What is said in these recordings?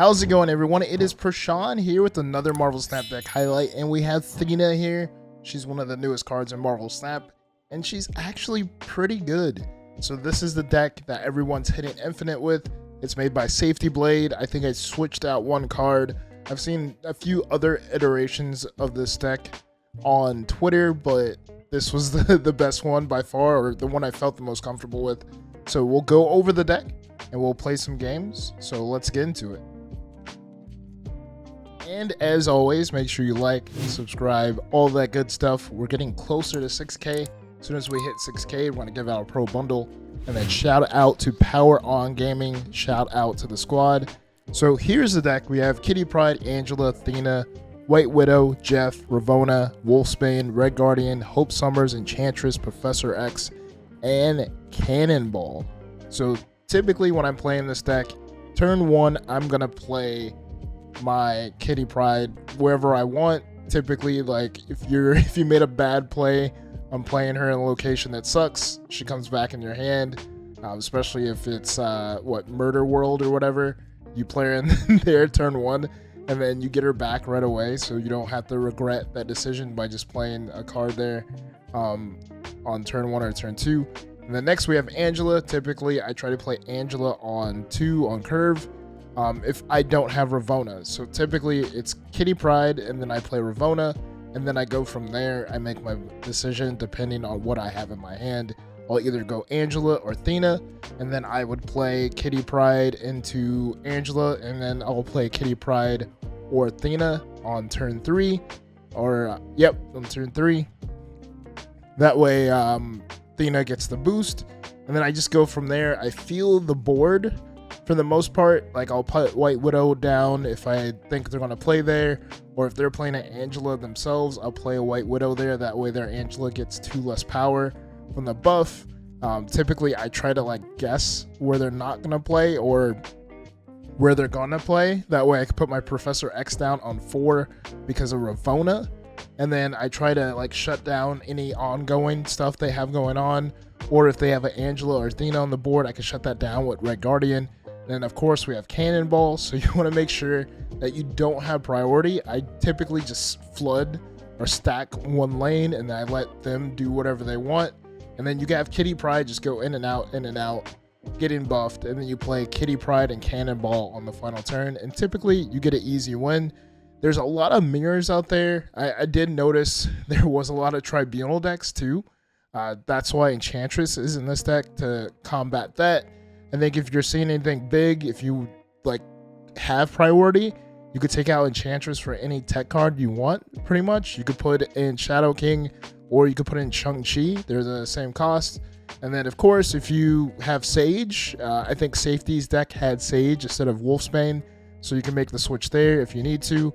How's it going, everyone? It is Prashan here with another Marvel Snap deck highlight, and we have Thena here. She's one of the newest cards in Marvel Snap, and she's actually pretty good. So this is the deck that everyone's hitting Infinite with. It's made by Safety Blade. I think I switched out one card. I've seen a few other iterations of this deck on Twitter, but this was the best one by far, or the one I felt the most comfortable with. So we'll go over the deck, and we'll play some games. So let's get into it. And as always, make sure you like, subscribe, all that good stuff. We're getting closer to 6K. As soon as we hit 6K, we're going to give out a pro bundle. And then shout out to Power On Gaming. Shout out to the squad. So here's the deck. We have Kitty Pryde, Angela, Thena, White Widow, Jeff, Ravonna, Wolfsbane, Red Guardian, Hope Summers, Enchantress, Professor X, and Cannonball. So typically when I'm playing this deck, turn one, I'm going to play my Kitty Pryde wherever I want. Typically, like if you made a bad play, I'm playing her in a location that sucks, she comes back in your hand, especially if it's Murder World or whatever. You play her in there turn one, and then you get her back right away, so you don't have to regret that decision by just playing a card there on turn one or turn two. And then next we have Angela. Typically I try to play Angela on 2 on curve if I don't have Ravonna. So typically it's Kitty Pryde, and then I play Ravonna, and then I go from there. I make my decision depending on what I have in my hand. I'll either go Angela or Thena, and then I would play Kitty Pryde into Angela, and then I'll play Kitty Pryde or Thena on turn 3, or on turn 3. That way Thena gets the boost, and then I just go from there. I feel the board for the most part. Like, I'll put White Widow down if I think they're going to play there, or if they're playing an Angela themselves, I'll play a White Widow there. That way their Angela gets 2 less power from the buff. Typically I try to guess where they're not going to play or where they're going to play. That way I can put my Professor X down on 4 because of Ravonna, and then I try to shut down any ongoing stuff they have going on, or if they have an Angela or Thena on the board, I can shut that down with Red Guardian. Then of course we have Cannonball, so you want to make sure that you don't have priority. I typically just flood or stack one lane, and then I let them do whatever they want. And then you have Kitty Pryde just go in and out, getting buffed, and then you play Kitty Pryde and Cannonball on the final turn, and typically you get an easy win. There's a lot of mirrors out there. I did notice there was a lot of Tribunal decks too. That's why Enchantress is in this deck, to combat that. I think if you're seeing anything big, if you have priority, you could take out Enchantress for any tech card you want, pretty much. You could put in Shadow King, or you could put in Shang-Chi. They're the same cost. And then of course, if you have Sage, I think Safety's deck had Sage instead of Wolfsbane, so you can make the switch there if you need to.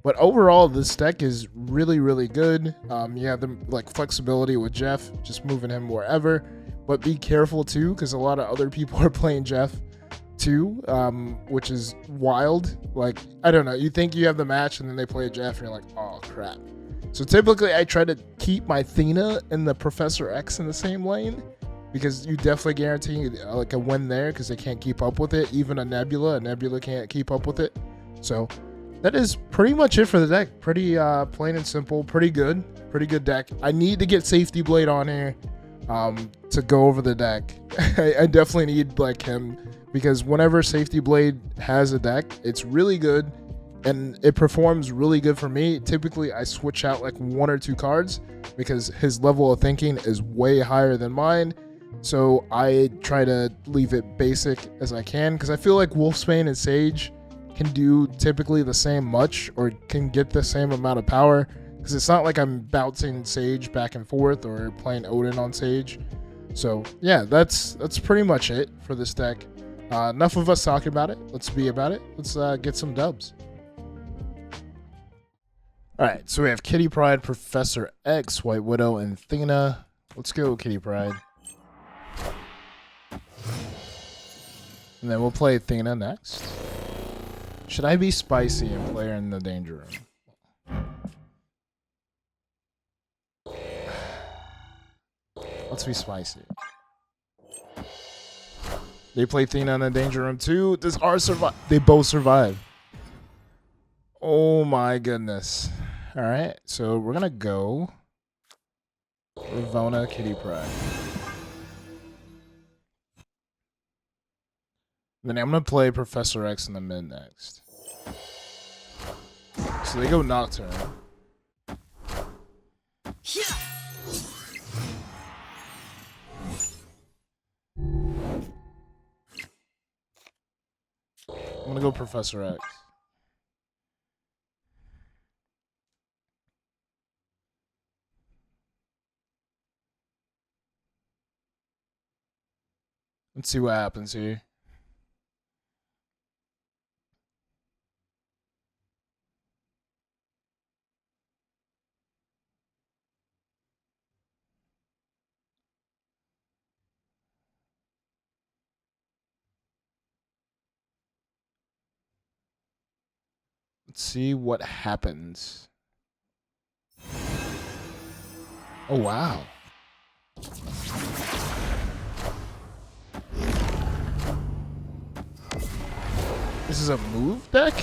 But overall, this deck is really, really good. You have the flexibility with Jeff, just moving him wherever. But be careful too, because a lot of other people are playing Jeff too, which is wild. I don't know, you think you have the match, and then they play Jeff, and you're like, oh crap. So typically I try to keep my Thena and the Professor X in the same lane, because you definitely guarantee a win there, because they can't keep up with it. Even a Nebula can't keep up with it. So that is pretty much it for the deck. Pretty plain and simple, pretty good deck. I need to get Safety Blade on here to go over the deck. I definitely need him, because whenever Safety Blade has a deck, it's really good and it performs really good for me. Typically I switch out 1 or 2 cards, because his level of thinking is way higher than mine. So I try to leave it basic as I can, because I feel like Wolfsbane and Sage can do typically the same much, or can get the same amount of power, because it's not like I'm bouncing Sage back and forth or playing Odin on Sage. So yeah, that's pretty much it for this deck. Enough of us talking about it. Let's be about it. Let's get some dubs. Alright, so we have Kitty Pryde, Professor X, White Widow, and Thena. Let's go, Kitty Pryde. And then we'll play Thena next. Should I be spicy and play her in the danger room? Let's be spicy. They play Thena in the danger room too. Does R survive? They both survive. Oh my goodness. All right, so we're gonna go Ravona Kitty Pryde. Then I'm gonna play Professor X in the mid next. So they go Nocturne. I'm gonna go Professor X. Let's see what happens here. Let's see what happens. Oh, wow. This is a move deck?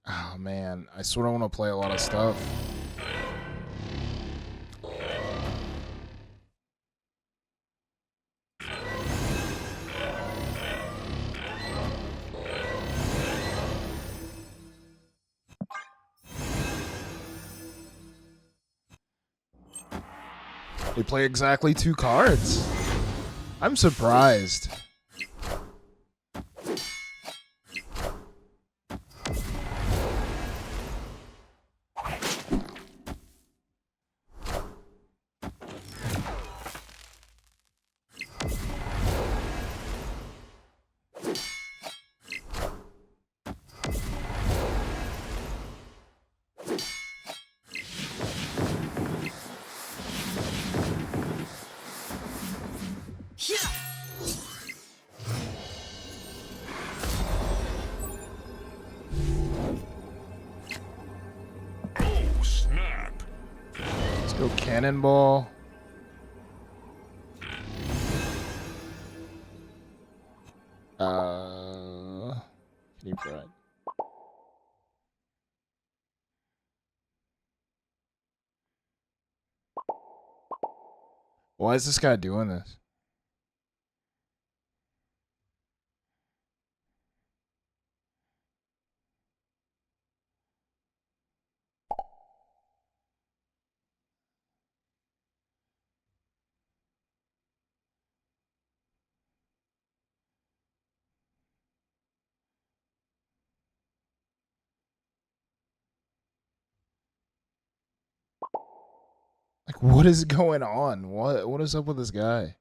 Oh, man. I sort of want to play a lot of stuff. They play exactly 2 cards. I'm surprised. Oh, snap. Let's go Cannonball. Kitty Pryde. Why is this guy doing this? Like, what is going on? What is up with this guy?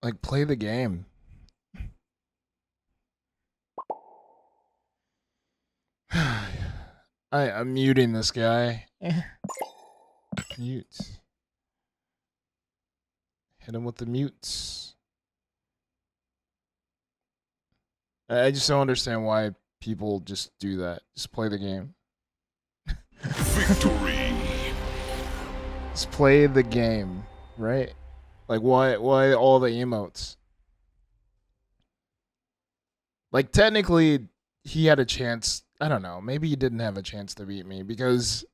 Like, play the game. I'm muting this guy. Mute. Hit him with the mutes. I just don't understand why people just do that. Just play the game. Victory. Just play the game, right? Like, why all the emotes? Like, technically, he had a chance. I don't know. Maybe he didn't have a chance to beat me because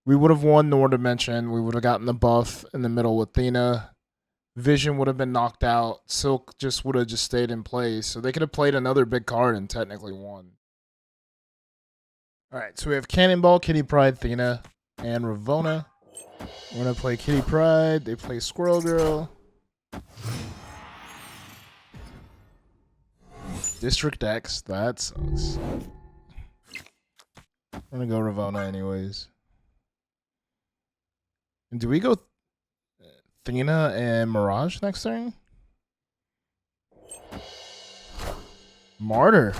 we would have won Nor Dimension. We would have gotten the buff in the middle with Thena. Vision would have been knocked out. Silk just would have just stayed in place. So they could have played another big card and technically won. All right, so we have Cannonball, Kitty Pryde, Thena, and Ravona. We're going to play Kitty Pryde. They play Squirrel Girl. District X. That sucks. I'm going to go Ravona anyways. And do we go Thena and Mirage next turn? Martyr.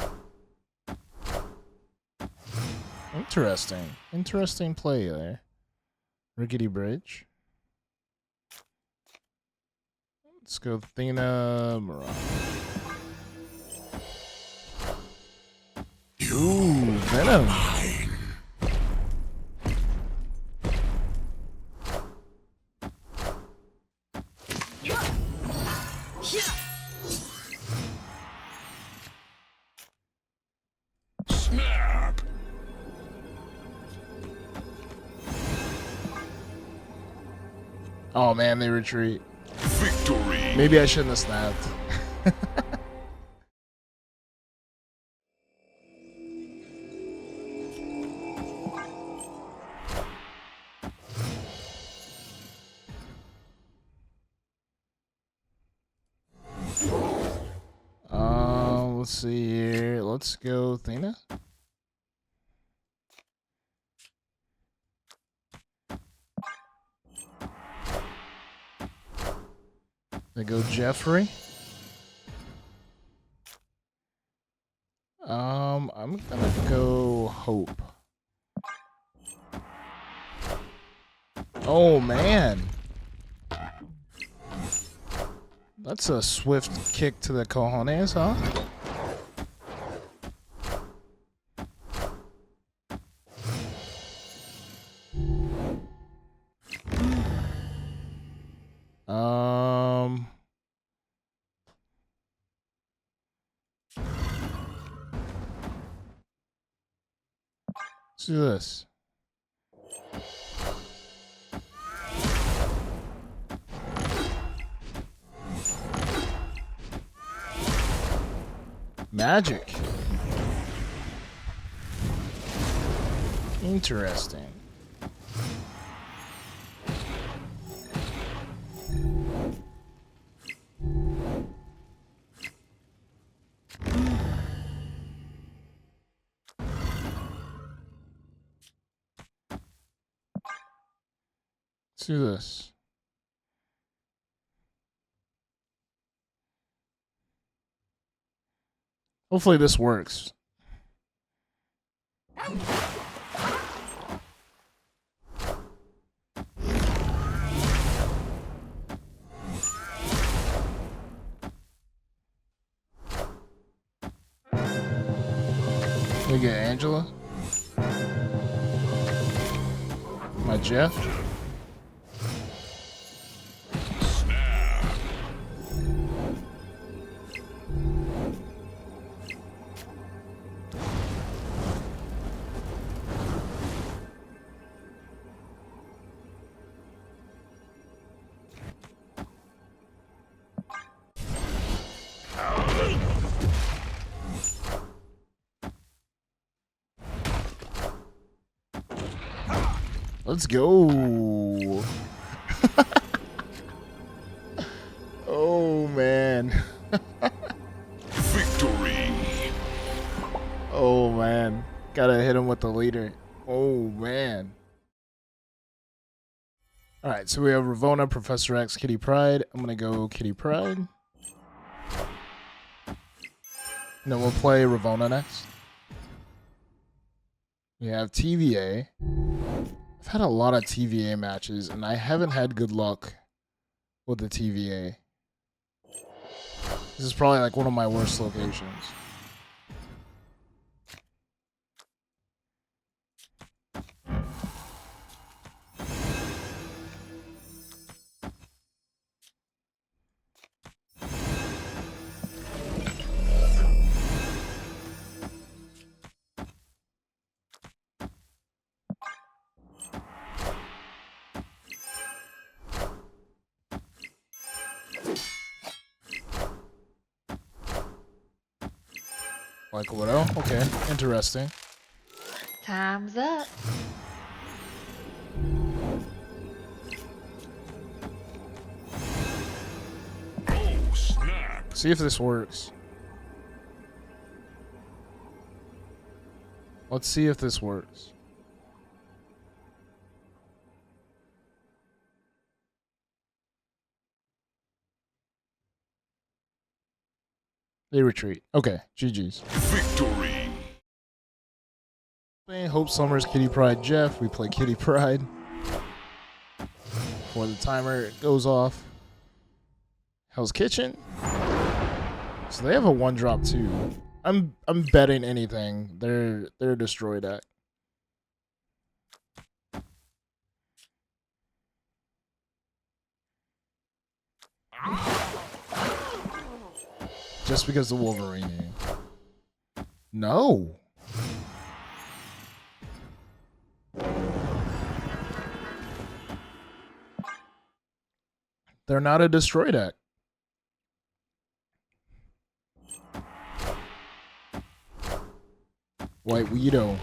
Interesting. Interesting play there. Rickety Bridge. Let's go Thena, Mirage. Ooh, Venom. Snap. Oh man, they retreat. Victory. Maybe I shouldn't have snapped. Let's see here. Let's go Thena. They go Jeffrey. I'm gonna go Hope. Oh man. That's a swift kick to the cojones, huh? Let's do this. Magic. Interesting. Let's do this. Hopefully this works. We get Angela. My Jeff. Snap. Let's go. Oh man. Victory. Oh man. Gotta hit him with the leader. Oh man. Alright, so we have Ravonna, Professor X, Kitty Pryde. I'm gonna go Kitty Pryde. And then we'll play Ravonna next. We have TVA. I've had a lot of TVA matches, and I haven't had good luck with the TVA. This is probably like one of my worst locations. Like Widow? Okay, interesting. Time's up. Oh, snap. See if this works. Let's see if this works. They retreat. Okay, GG's. Victory. Hope Summers, Kitty Pryde, Jeff. We play Kitty Pryde. Before the timer goes off. Hell's Kitchen. So they have a 1-drop too. I'm betting anything. They're a destroy deck. Just because the Wolverine. No. They're not a destroy deck. White Widow.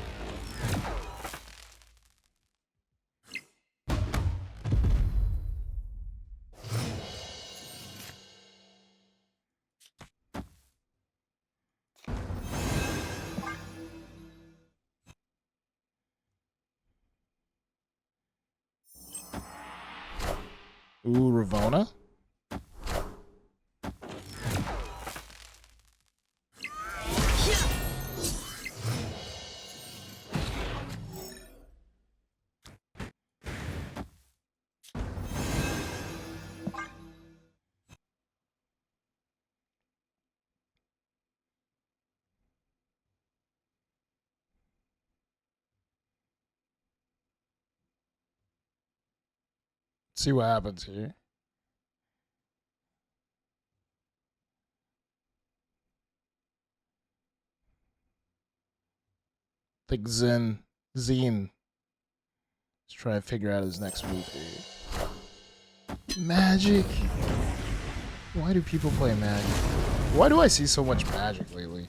Ooh, Ravonna. See what happens here. Think Zine. Let's try and figure out his next move here. Magic. Why do people play Magic? Why do I see so much Magic lately?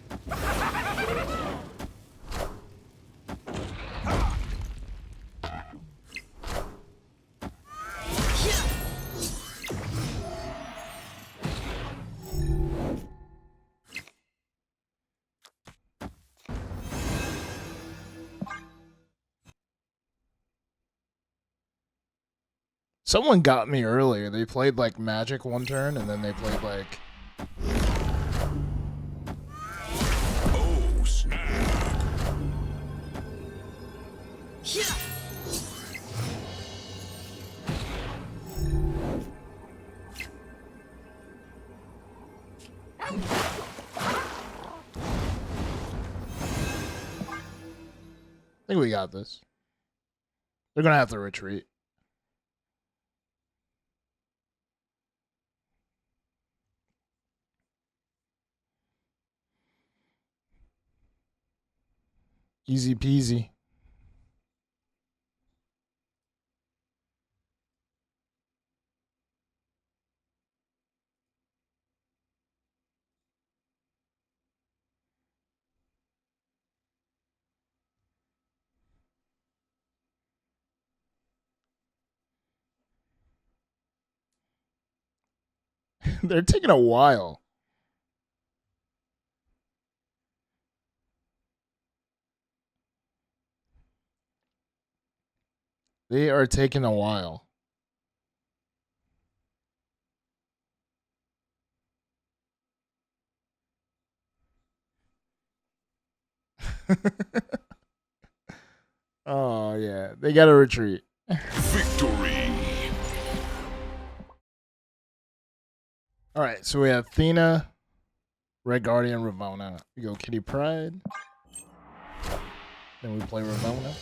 Someone got me earlier. They played like Magic one turn and then they played like... Oh, snap. I think we got this. They're gonna have to retreat. Easy peasy. They're taking a while. They are taking a while. Oh, yeah. They got to retreat. Victory. All right, so we have Thena, Red Guardian, Ravonna. We go Kitty Pryde. Then we play Ravonna.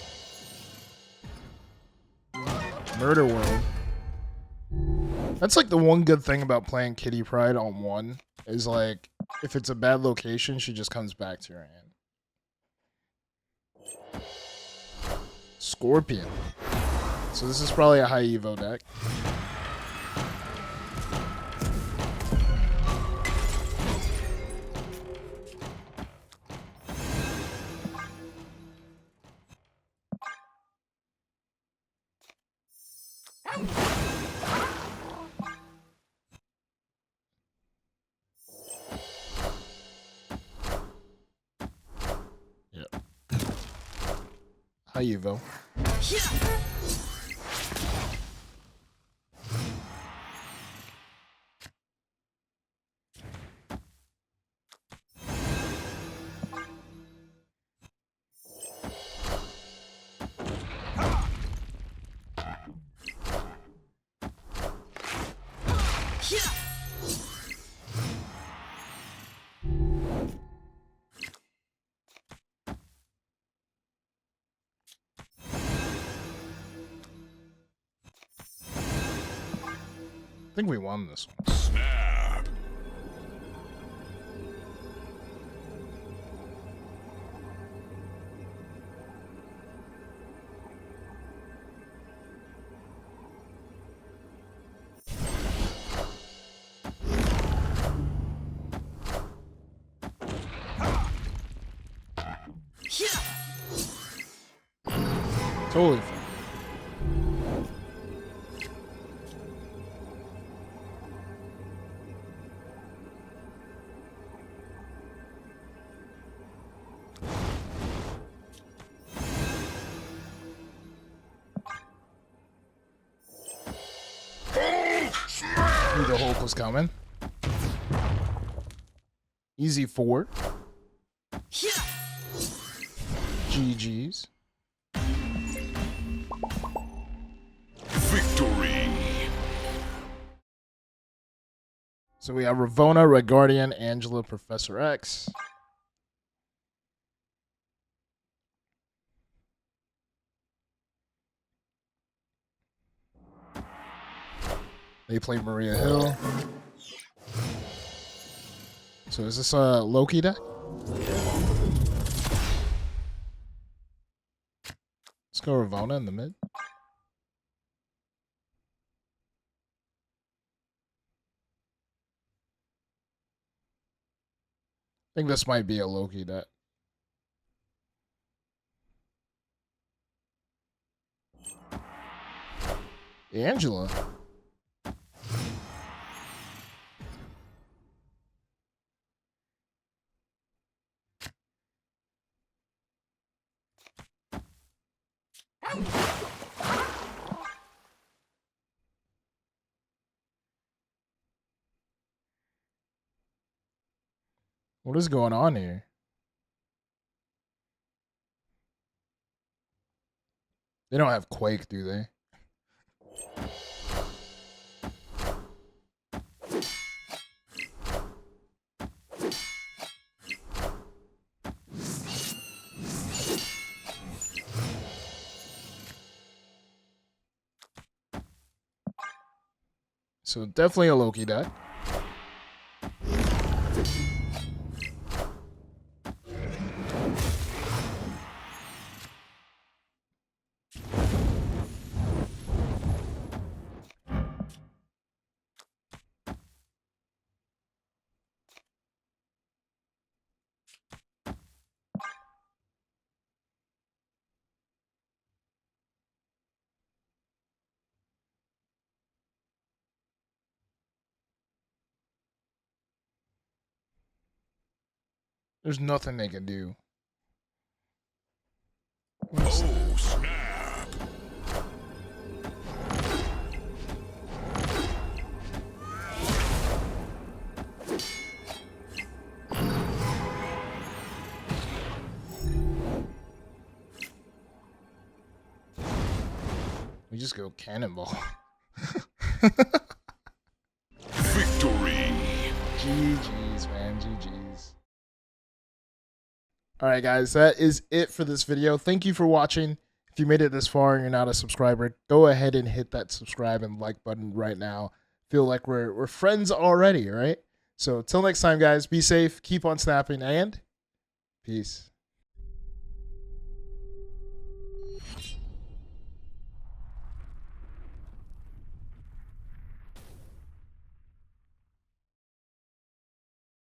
Murder World. That's like the one good thing about playing Kitty Pryde on one is like if it's a bad location, she just comes back to your hand. Scorpion. So this is probably a high Evo deck. Yep. High Evo. I think we won this one. Snap. Totally fine. Knew the Hulk was coming. Easy 4. GG's. Victory. So we have Ravonna, Red Guardian, Angela, Professor X. They play Maria Hill. So is this a Loki deck? Let's go Ravonna in the mid. I think this might be a Loki deck. Angela. What is going on here? They don't have Quake, do they? So definitely a Loki deck. There's nothing they can do. Oh, snap. We just go cannonball. Victory. GG's, man. GG's. Alright, guys. That is it for this video. Thank you for watching. If you made it this far and you're not a subscriber, go ahead and hit that subscribe and like button right now. Feel like we're friends already, right? So, till next time, guys, be safe, keep on snapping, and peace.